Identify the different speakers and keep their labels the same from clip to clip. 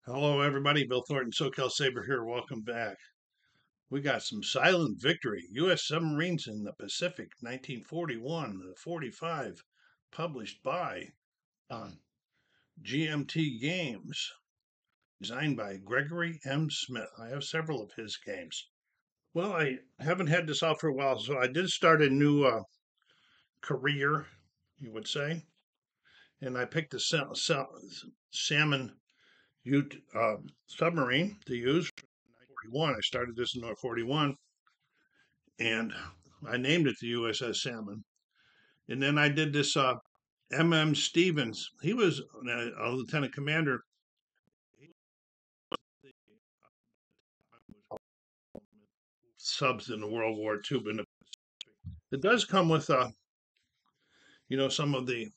Speaker 1: Hello, everybody. Bill Thornton, SoCal Saber here. Welcome back. We got some Silent Victory, U.S. Submarines in the Pacific, 1941 to 45, published by GMT Games, designed by Gregory M. Smith. I have several of his games. Well, I haven't had this out for a while, so I did start a new career, you would say, and I picked a salmon submarine to use. 41. I started this in 41, and I named it the USS Salmon. And then I did this M.M. Stevens. He was a lieutenant commander. Subs in the World War II, but it does come with, some of the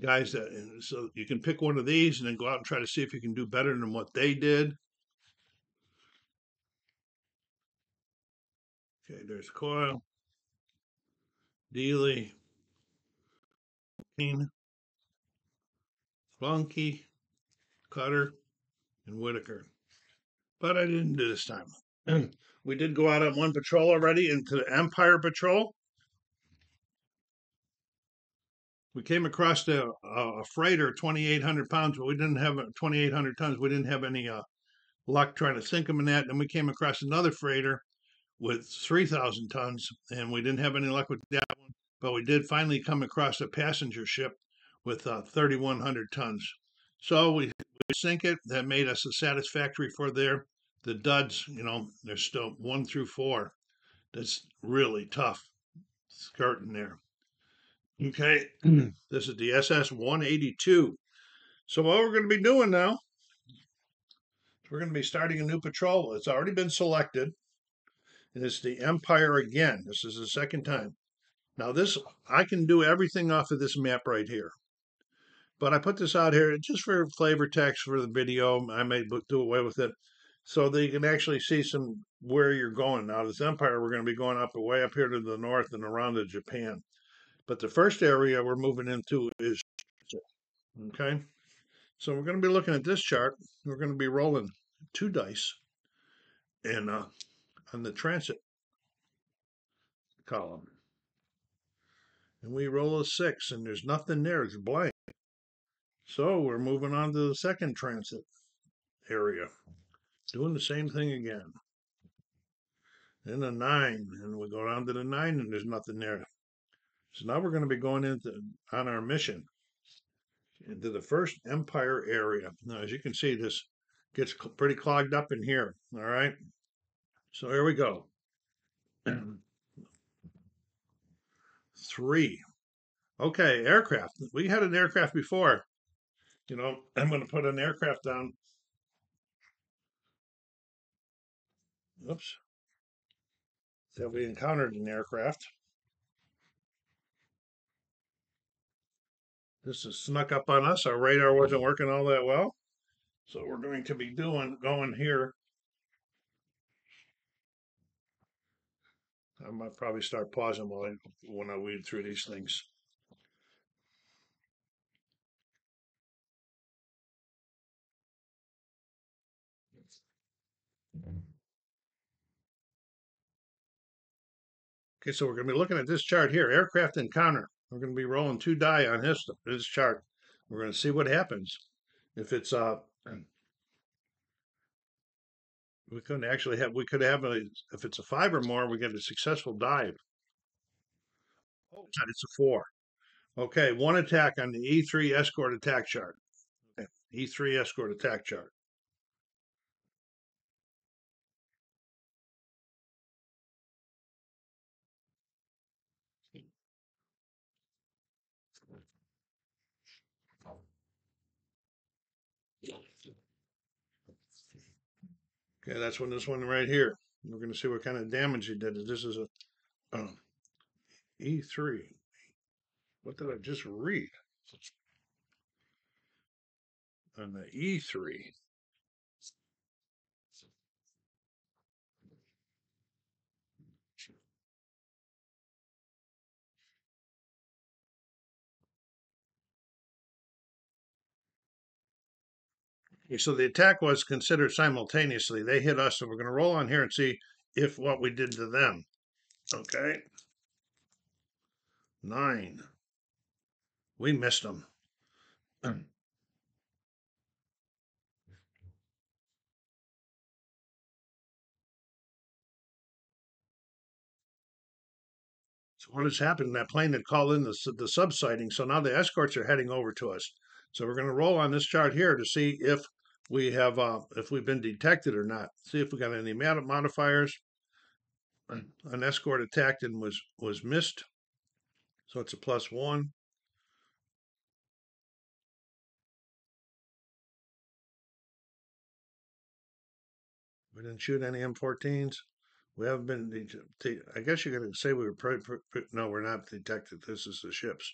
Speaker 1: guys that, so you can pick one of these and then go out and try to see if you can do better than what they did. Okay, there's Coyle, Dealey, Keane, Flunky, Cutter, and Whitaker. But I didn't do this time. We did go out on one patrol already into the Empire Patrol. We came across a freighter, 2,800 pounds, but we didn't have 2,800 tons. We didn't have any luck trying to sink them in that. Then we came across another freighter with 3,000 tons, and we didn't have any luck with that one. But we did finally come across a passenger ship with 3,100 tons. So we sink it. That made us a satisfactory for there. The duds, there's still 1 through 4. That's really tough skirting there. Okay, this is the SS 182. So what we're going to be doing now, we're going to be starting a new patrol. It's already been selected, and it's the Empire again. This is the second time. Now this, I can do everything off of this map right here. But I put this out here just for flavor text for the video. I may do away with it so that you can actually see some where you're going. Now this Empire, we're going to be going up way up here to the north and around to Japan. But the first area we're moving into is, okay? So we're going to be looking at this chart. We're going to be rolling 2 dice and on the transit column. And we roll a 6, and there's nothing there. It's blank. So we're moving on to the second transit area. Doing the same thing again. Then a 9, and we go down to the 9, and there's nothing there. So now we're going to be going on our mission into the first Empire area. Now, as you can see, this gets pretty clogged up in here. All right. So here we go. 3. Okay, aircraft. We had an aircraft before. I'm going to put an aircraft down. Oops. That we encountered an aircraft. This has snuck up on us. Our radar wasn't working all that well. So we're going to be going here. I might probably start pausing when I weed through these things. Okay, so we're going to be looking at this chart here, aircraft encounter. We're going to be rolling 2 die on this chart. We're going to see what happens. If it's we could have if it's a 5 or more, we get a successful dive. Oh, it's a 4. Okay, 1 attack on the E3 escort attack chart. Okay, E3 escort attack chart. Okay, that's this one right here. We're going to see what kind of damage he did. This is a E3. What did I just read? On the E3. Okay, so the attack was considered simultaneously. They hit us, so we're going to roll on here and see if what we did to them. Okay. 9. We missed them. So what has happened? That plane had called in the subsighting, so now the escorts are heading over to us. So we're going to roll on this chart here to see if we've been detected or not. See if we got any modifiers. An escort attacked and was missed, so it's a +1. We didn't shoot any M14s. We haven't been. I guess you're going to say we were. No, we're not detected. This is the ships.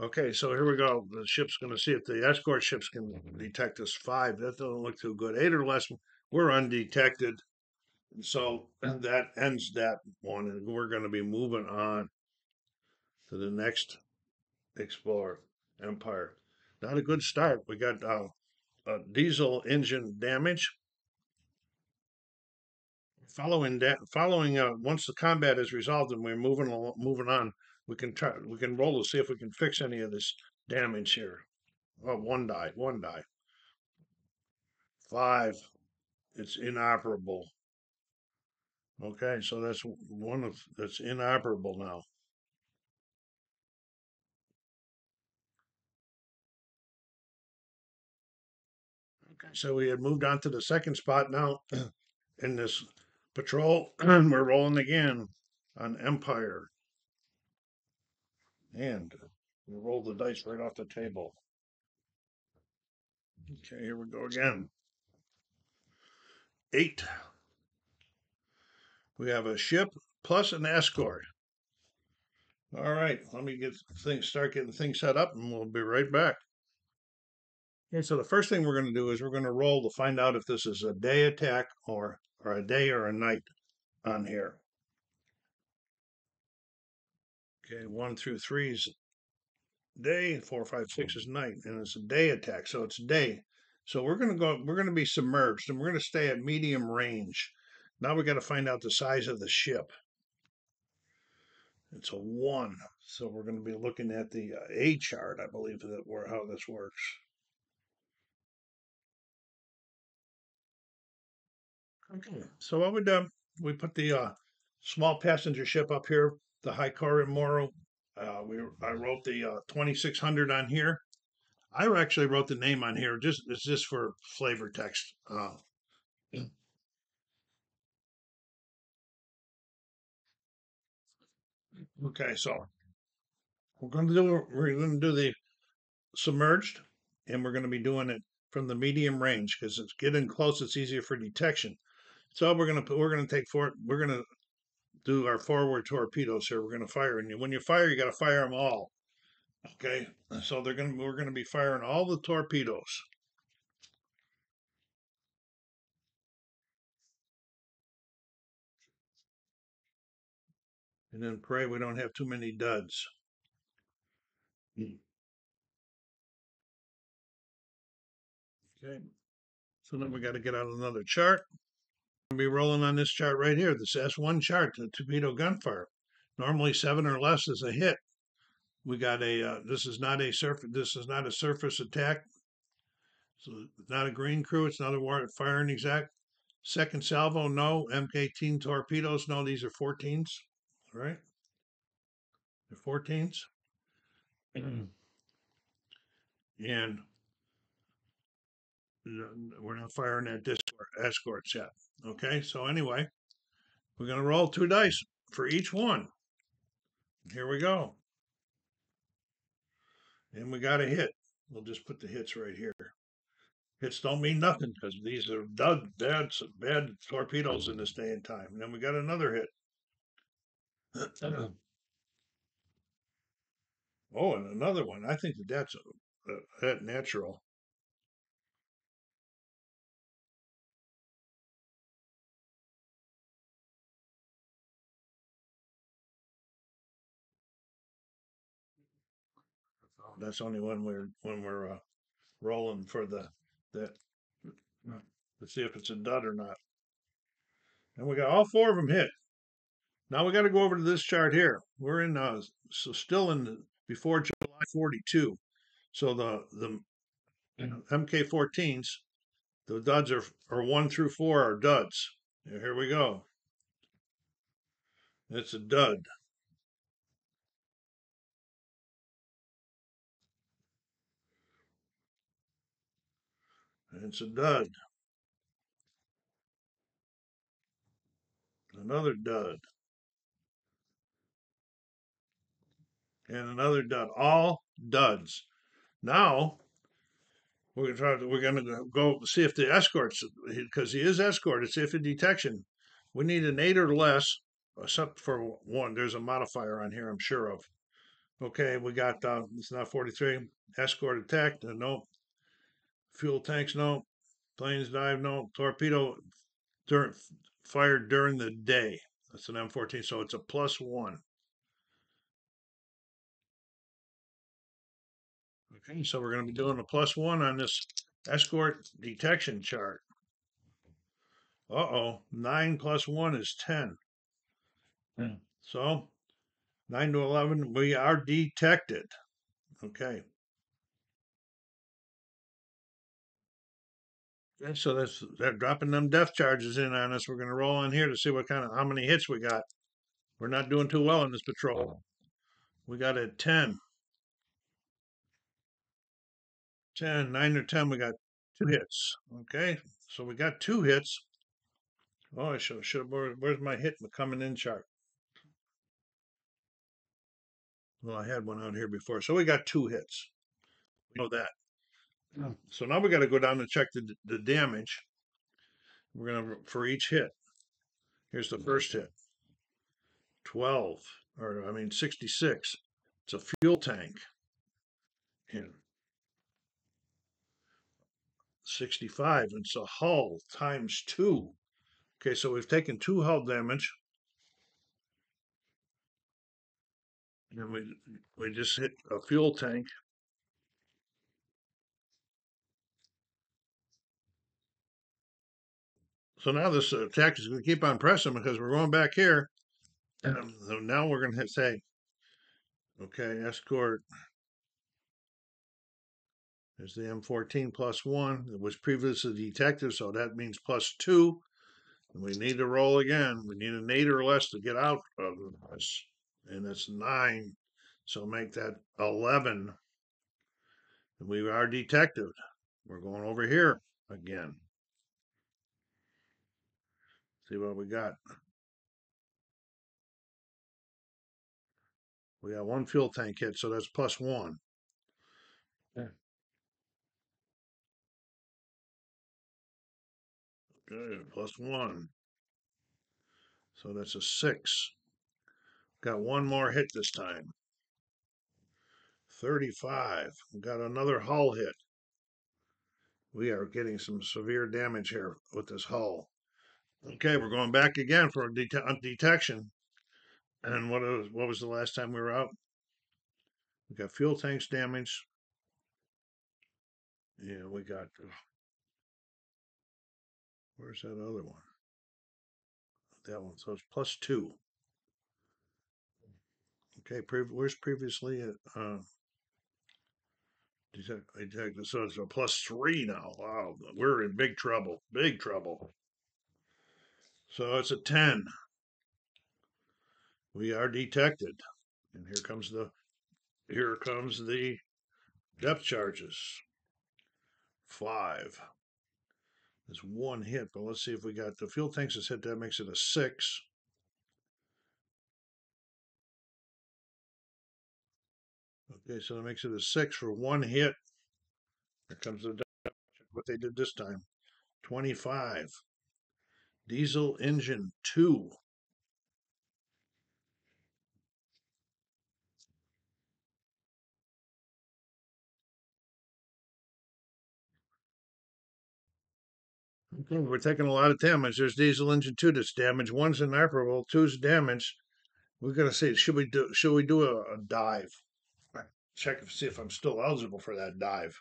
Speaker 1: Okay, so here we go. The ship's going to see if the escort ships can detect us. 5. That doesn't look too good. 8 or less, we're undetected. So that ends that one, and we're going to be moving on to the next Explorer Empire. Not a good start. We got diesel engine damage. Following once the combat is resolved and we're moving on, we can roll to see if we can fix any of this damage here. Oh, one die. 5. It's inoperable. Okay, so that's inoperable now. Okay, so we had moved on to the second spot now in this patrol. We're rolling again on Empire. And we roll the dice right off the table. Okay, here we go again. 8. We have a ship plus an escort. All right, let me start getting things set up, and we'll be right back. Okay, so the first thing we're going to do is we're going to roll to find out if this is a day attack or a day or a night on here. Okay, 1 through 3 is day, 4, 5, 6 is night, and it's a day attack, so it's day. So we're going to be submerged, and we're going to stay at medium range. Now we got to find out the size of the ship. It's a 1, so we're going to be looking at the A chart, I believe, how this works. Okay, so what we put the small passenger ship up here, the Hikari Moro. I wrote the 2600 on here. I actually wrote the name on here. It's just for flavor text. Okay, so we're going to do the submerged, and we're going to be doing it from the medium range because it's getting close. It's easier for detection. So we're going to take we're going to do our forward torpedoes here. We're going to fire, and when you fire, you got to fire them all. Okay, so we're going to be firing all the torpedoes. And then pray we don't have too many duds. Okay, so then we got to get out another chart. We'll be rolling on this chart right here, this S1 chart, the torpedo gunfire. Normally 7 or less is a hit. We got this is not a surface attack. So it's not a green crew, it's not a firing exact. Second salvo, no. MK-18 torpedoes, no, these are 14s. All right. They're 14s. And we're not firing at escorts yet. Okay, so anyway, we're going to roll 2 dice for each one. Here we go. And we got a hit. We'll just put the hits right here. Hits don't mean nothing because these are bad torpedoes in this day and time. And then we got another hit. Oh, and another one. I think that's that natural. That's only when we're rolling for the that. Let's see if it's a dud or not. And we got all four of them hit. Now we got to go over to this chart here. We're in so still in before July 42. So the MK14s, the duds are 1 through 4 are duds. Here we go. It's a dud. It's a dud. Another dud. And another dud. All duds. Now we're gonna go see if the escorts, because he is escorted, see if in detection. We need an 8 or less, except for one. There's a modifier on here, I'm sure of. Okay, we got it's not 43. Escort attacked, no. Fuel tanks, no. Planes dive, no. Torpedo during, fired during the day. That's an M14, so it's a +1. Okay, so we're going to be doing a +1 on this escort detection chart. Uh-oh, 9 plus 1 is 10. Yeah. So 9 to 11, we are detected. Okay. Okay, so they're dropping them depth charges in on us. We're going to roll on here to see how many hits we got. We're not doing too well in this patrol. We got a 10. 10, 9 or 10, we got 2 hits. Okay, so we got 2 hits. Oh, I should have, where's my hit coming in chart? Well, I had one out here before. So we got 2 hits. We know that. So now we got to go down and check the damage. We're going to, for each hit. Here's the first hit. 12, or I mean 66. It's a fuel tank. And 65, it's a hull times 2. Okay, so we've taken 2 hull damage. And we just hit a fuel tank. So now this attack is going to keep on pressing because we're going back here. So now we're going to say, okay, escort is the M14 +1. It was previously detected, so that means +2. And we need to roll again. We need an 8 or less to get out of this. And it's 9. So make that 11. And we are detected. We're going over here again. See what we got. We got 1 fuel tank hit, so that's +1. Yeah. Okay, +1. So that's a 6. Got 1 more hit this time. 35. We got another hull hit. We are getting some severe damage here with this hull. Okay, we're going back again for detection. And what was the last time we were out? We got fuel tanks damaged. Yeah, we got. Where's that other one? That one. So it's +2. Okay, where's previously detected? So it's a +3 now. Wow, we're in big trouble. Big trouble. So it's a 10. We are detected. And here comes the depth charges. 5. There's 1 hit, but let's see if we got the fuel tanks is hit. That makes it a 6. Okay, so that makes it a 6 for 1 hit. Here comes what they did this time. 25. Diesel engine 2. Okay, we're taking a lot of damage. There's diesel engine 2 that's damaged. 1's inoperable. 2's damaged. We're gonna see. Should we do a dive? Check to see if I'm still eligible for that dive.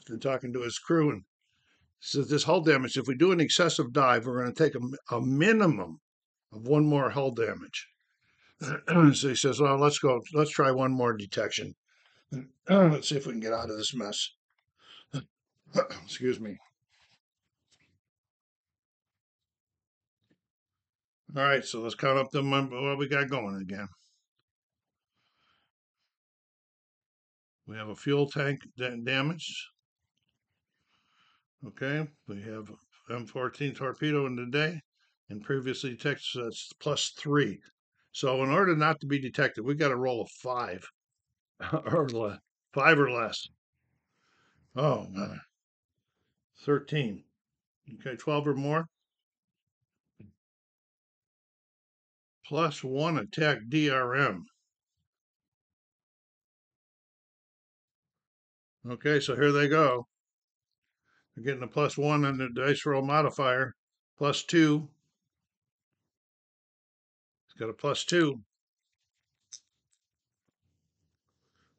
Speaker 1: and talking to his crew, and says this hull damage, if we do an excessive dive, we're going to take a minimum of one more hull damage. So he says, well, let's try one more detection. Let's see if we can get out of this mess. Excuse me. All right, so let's count up what we got going again. We have a fuel tank damaged. Okay, we have M14 torpedo in the day, and previously detected, so that's +3. So in order not to be detected, we got to roll a 5 or less. 5 or less. Oh, 13. Okay, 12 or more. +1 attack DRM. Okay, so here they go. They're getting a +1 on the dice roll modifier. +2. It's got a +2.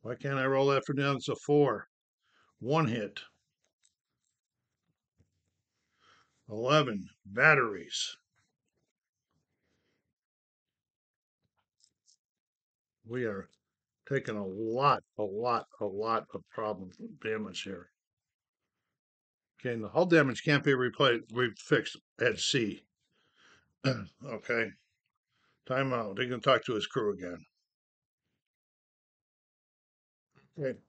Speaker 1: Why can't I roll that for down? It's a 4. 1 hit. 11. Batteries. We are taking a lot of problem damage here. Okay, and the hull damage can't be fixed at sea. Okay, time out. He can talk to his crew again. Okay,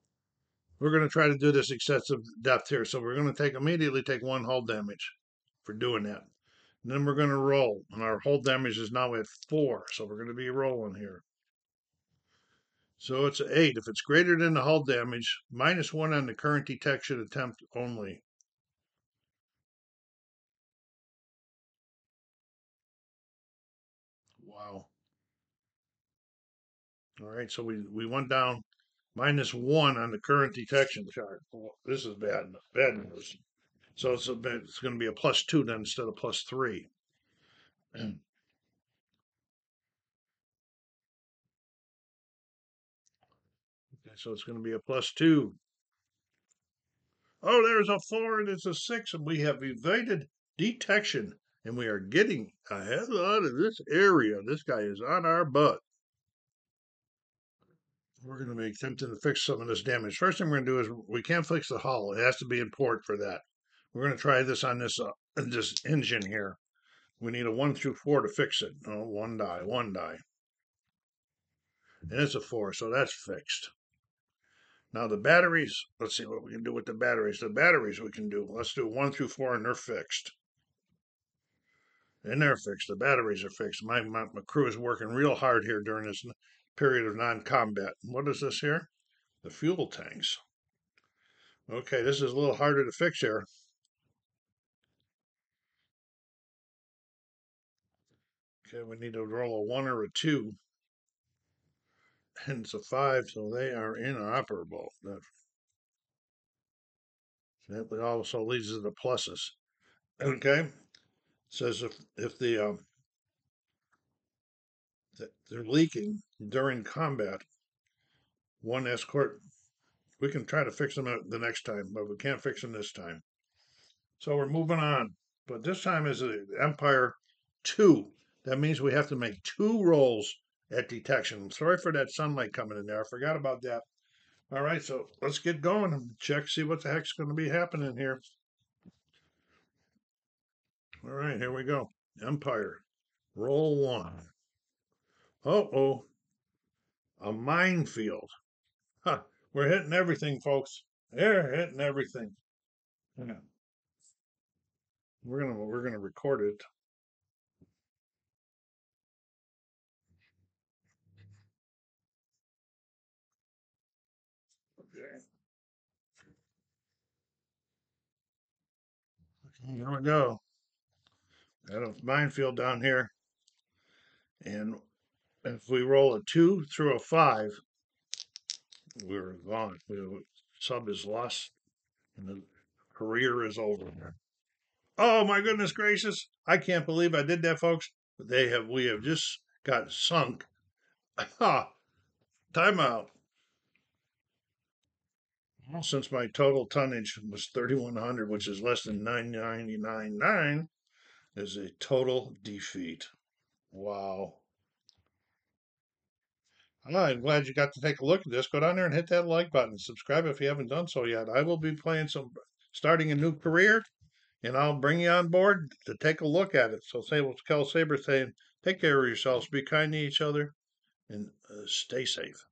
Speaker 1: we're going to try to do this excessive depth here. So we're going to immediately take 1 hull damage for doing that. And then we're going to roll, and our hull damage is now at 4. So we're going to be rolling here. So it's an 8. If it's greater than the hull damage, -1 on the current detection attempt only. Wow. All right, so we went down -1 on the current detection chart. Oh, this is bad news. So it's going to be a +2 then instead of +3. Okay, so it's going to be a +2. Oh, there's a 4 and it's a 6, and we have evaded detection, and we are getting a hell out of this area. This guy is on our butt. We're going to be attempting to fix some of this damage. First thing we're going to do is we can't fix the hull. It has to be in port for that. We're going to try this on this engine here. We need a 1 through 4 to fix it. Oh, 1 die, 1 die. And it's a 4, so that's fixed. Now the batteries, let's see what we can do with the batteries. The batteries we can do, let's do 1 through 4 and they're fixed. And they're fixed. The batteries are fixed. My crew is working real hard here during this period of non-combat. What is this here? The fuel tanks. Okay, this is a little harder to fix here. Okay, we need to roll a 1 or a 2. And it's a 5, so they are inoperable. That also leads to the pluses. Okay, says if they're leaking during combat, 1 escort, we can try to fix them the next time, but we can't fix them this time. So we're moving on. But this time is the Empire 2. That means we have to make 2 rolls at detection. Sorry for that sunlight coming in there. I forgot about that. All right, so let's get going and check, see what the heck's going to be happening here. All right, here we go. Empire, roll 1. Uh-oh, a minefield. Huh, we're hitting everything, folks. They're hitting everything. Yeah. We're gonna record it. Okay. Here we go. Got a minefield down here, and if we roll a 2 through a 5, we're gone. Sub is lost, and the career is over. Oh my goodness gracious! I can't believe I did that, folks. We have just got sunk. Ha! Timeout. Well, since my total tonnage was 3,100, which is less than 999.9, is a total defeat. Wow. I'm glad you got to take a look at this. Go down there and hit that like button. Subscribe if you haven't done so yet. I will be playing starting a new career, and I'll bring you on board to take a look at it. So say what Kel Saber saying, take care of yourselves, be kind to each other, and stay safe.